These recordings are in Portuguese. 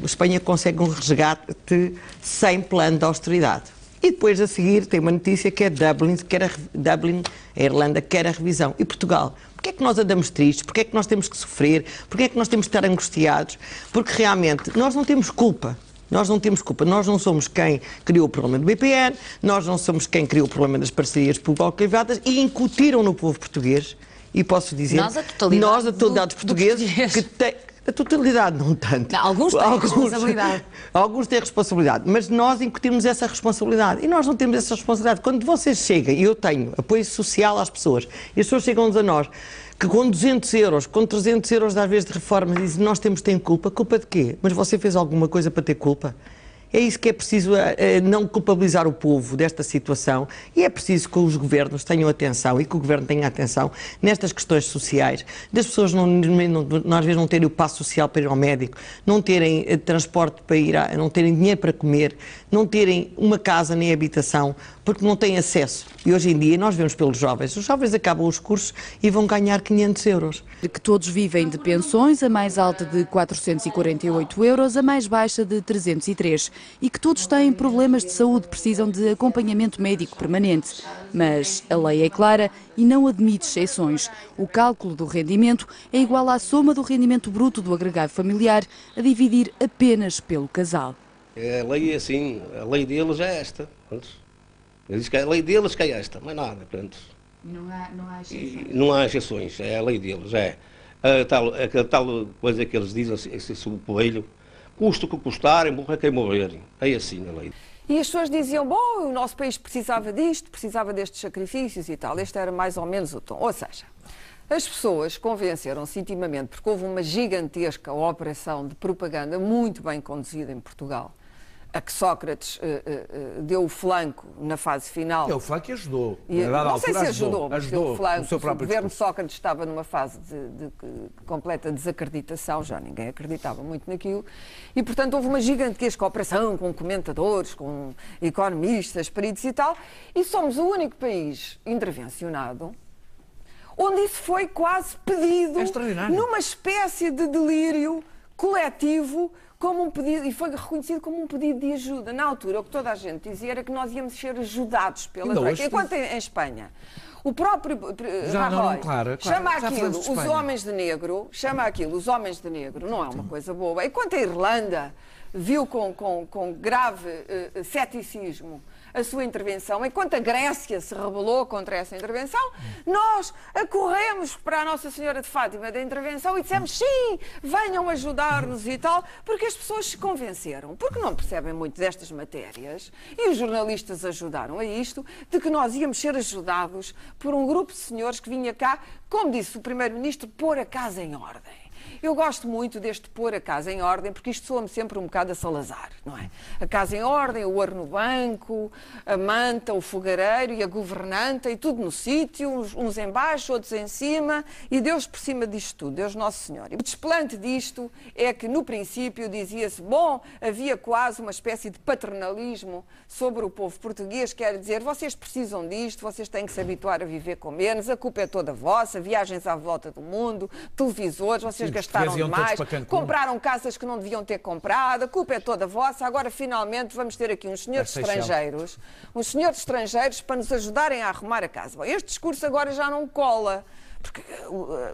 Espanha consegue um resgate sem plano de austeridade. E depois, a seguir, tem uma notícia que é Dublin, a Irlanda, quer a revisão. E Portugal? Porquê é que nós andamos tristes? Porquê é que nós temos que sofrer? Porquê é que nós temos que estar angustiados? Porque realmente nós não temos culpa. Nós não temos culpa. Nós não somos quem criou o problema do BPN, nós não somos quem criou o problema das parcerias público-privadas e incutiram no povo português, e posso dizer, nós, a totalidade dos portugueses, que tem... A totalidade não tanto. Não, alguns têm responsabilidade. Alguns têm responsabilidade, mas nós incutimos essa responsabilidade. E nós não temos essa responsabilidade. Quando vocês chegam, e eu tenho apoio social às pessoas, e as pessoas chegam-nos a nós, que com 200 euros, com 300 euros às vezes de reforma, dizem, nós temos culpa. Culpa de quê? Mas você fez alguma coisa para ter culpa? É isso que é preciso, não culpabilizar o povo desta situação, e é preciso que os governos tenham atenção e que o governo tenha atenção nestas questões sociais, das pessoas às vezes não terem o passo social para ir ao médico, não terem transporte para ir, não terem dinheiro para comer, não terem uma casa nem habitação, porque não têm acesso. E hoje em dia nós vemos pelos jovens, os jovens acabam os cursos e vão ganhar 500 euros. De que todos vivem de pensões, a mais alta de 448 euros, a mais baixa de 303. E que todos têm problemas de saúde, precisam de acompanhamento médico permanente. Mas a lei é clara e não admite exceções. O cálculo do rendimento é igual à soma do rendimento bruto do agregado familiar, a dividir apenas pelo casal. A lei é assim, a lei deles é esta. Diz que a lei deles que é esta, mais nada. Portanto, não há exceções. Não há exceções, é a lei deles. É a tal coisa que eles dizem, esse poelho, custa o que custar, morra quem morrer. É assim a lei. E as pessoas diziam, bom, o nosso país precisava disto, precisava destes sacrifícios e tal. Este era mais ou menos o tom. Ou seja, as pessoas convenceram-se intimamente, porque houve uma gigantesca operação de propaganda muito bem conduzida em Portugal, a que Sócrates deu o flanco na fase final. Deu o flanco e ajudou. Não sei se ajudou, mas deu o flanco. O governo Sócrates estava numa fase de completa desacreditação, já ninguém acreditava muito naquilo, e portanto houve uma gigantesca operação com comentadores, com economistas, peritos e tal, e somos o único país intervencionado onde isso foi quase pedido numa espécie de delírio coletivo, como um pedido, e foi reconhecido como um pedido de ajuda. Na altura, o que toda a gente dizia era que nós íamos ser ajudados pela Troika. Enquanto em Espanha, o próprio Rajoy chama aquilo os homens de negro, não é uma coisa boa. Enquanto a Irlanda viu com grave ceticismo a sua intervenção, enquanto a Grécia se rebelou contra essa intervenção, nós acorremos para a Nossa Senhora de Fátima da intervenção e dissemos sim, venham ajudar-nos e tal, porque as pessoas se convenceram, porque não percebem muito destas matérias, e os jornalistas ajudaram a isto, de que nós íamos ser ajudados por um grupo de senhores que vinha cá, como disse o Primeiro-Ministro, pôr a casa em ordem. Eu gosto muito deste pôr a casa em ordem, porque isto soa-me sempre um bocado a Salazar, não é? A casa em ordem, o ouro no banco, a manta, o fogareiro e a governanta, e tudo no sítio, uns em baixo, outros em cima, e Deus por cima disto tudo, Deus Nosso Senhor. E o desplante disto é que, no princípio, dizia-se, bom, havia quase uma espécie de paternalismo sobre o povo português, quer dizer, vocês precisam disto, vocês têm que se habituar a viver com menos, a culpa é toda vossa, viagens à volta do mundo, televisores, vocês gastaram demais, compraram casas que não deviam ter comprado, a culpa é toda vossa, agora finalmente vamos ter aqui uns senhores estrangeiros para nos ajudarem a arrumar a casa. Bom, este discurso agora já não cola, porque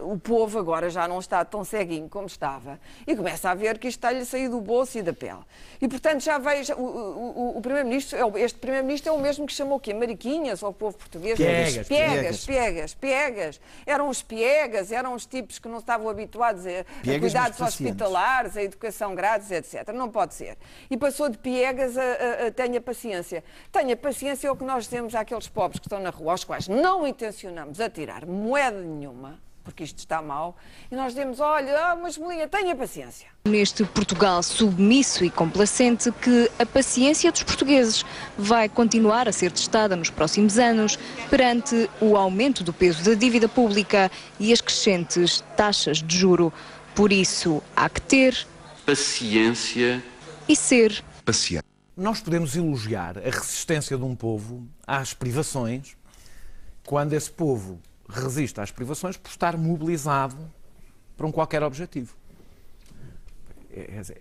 o povo agora já não está tão ceguinho como estava e começa a ver que isto está-lhe a sair do bolso e da pele. E, portanto, já veio o Primeiro-Ministro, este Primeiro-Ministro é o mesmo que chamou o quê? Mariquinhas ao povo português? Piegas. Eram os piegas, eram os tipos que não estavam habituados a cuidados hospitalares, a educação grátis, etc. Não pode ser. E passou de piegas a tenha paciência. Tenha paciência é o que nós dizemos àqueles pobres que estão na rua, aos quais não intencionamos atirar moeda nenhuma, porque isto está mal, e nós dizemos, olha, mas Melinha, tenha paciência. Neste Portugal submisso e complacente que a paciência dos portugueses vai continuar a ser testada nos próximos anos perante o aumento do peso da dívida pública e as crescentes taxas de juro. Por isso, há que ter paciência e ser paciente. Nós podemos elogiar a resistência de um povo às privações quando esse povo resiste às privações por estar mobilizado para um qualquer objetivo.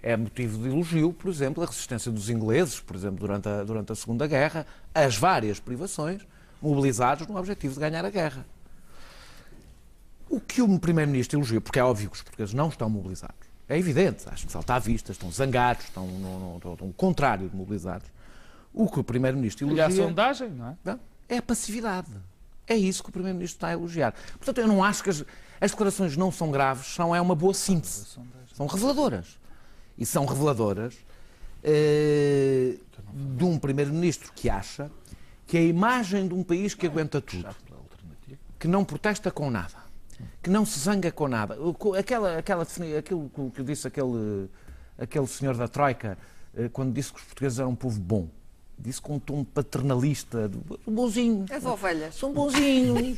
é motivo de elogio, por exemplo, a resistência dos ingleses, por exemplo, durante a Segunda Guerra, às várias privações, mobilizados no objetivo de ganhar a guerra. O que o Primeiro-Ministro elogia, porque é óbvio que os portugueses não estão mobilizados, é evidente, acho que salta à vista, estão zangados, estão o contrário de mobilizados. O que o Primeiro-Ministro elogia... E a sondagem, não é? Não, é a passividade. É isso que o Primeiro-Ministro está a elogiar. Portanto, eu não acho que as declarações não são graves, é uma boa síntese. São reveladoras. E são reveladoras de um Primeiro-Ministro que acha que a imagem de um país que aguenta tudo, que não protesta com nada, que não se zanga com nada, aquilo que disse aquele senhor da Troika, quando disse que os portugueses eram um povo bom, disse com um tom paternalista, bonzinho. As ovelhas. São bonzinhos,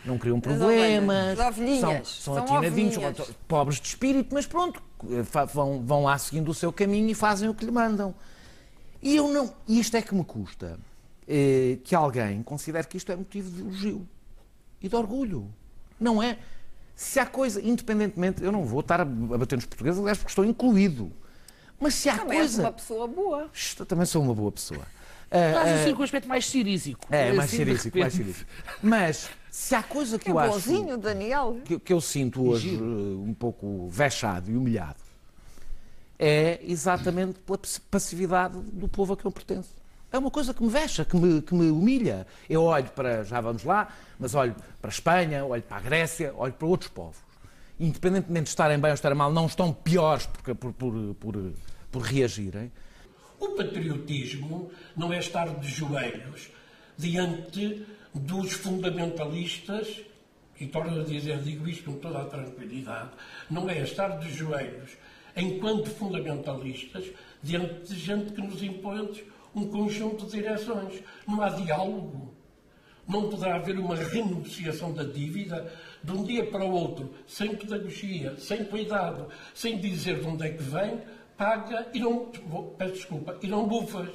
não criam problemas, são atinadinhos, pobres de espírito, mas pronto, vão lá seguindo o seu caminho e fazem o que lhe mandam. E isto é que me custa, que alguém considere que isto é motivo de elogio e de orgulho. Não é? Se há coisa, independentemente, eu não vou estar a bater nos portugueses, aliás, porque estou incluído. Mas se há também coisa... és uma pessoa boa. Também sou uma boa pessoa. Estás assim com um aspecto mais cirísico. Mais cirísico. Mas se há coisa que eu acho... bonzinho, Daniel. Que eu sinto hoje um pouco vexado e humilhado, é exatamente pela passividade do povo a que eu pertenço. É uma coisa que me vexa, que me humilha. Eu olho para, já vamos lá, mas olho para a Espanha, olho para a Grécia, olho para outros povos. Independentemente de estarem bem ou estarem mal, não estão piores por reagirem. O patriotismo não é estar de joelhos diante dos fundamentalistas, e torno a dizer, digo isto com toda a tranquilidade, não é estar de joelhos enquanto fundamentalistas diante de gente que nos impõe um conjunto de direções. Não há diálogo. Não poderá haver uma renegociação da dívida de um dia para o outro, sem pedagogia, sem cuidado, sem dizer de onde é que vem, paga e não, peço desculpa, e não bufas.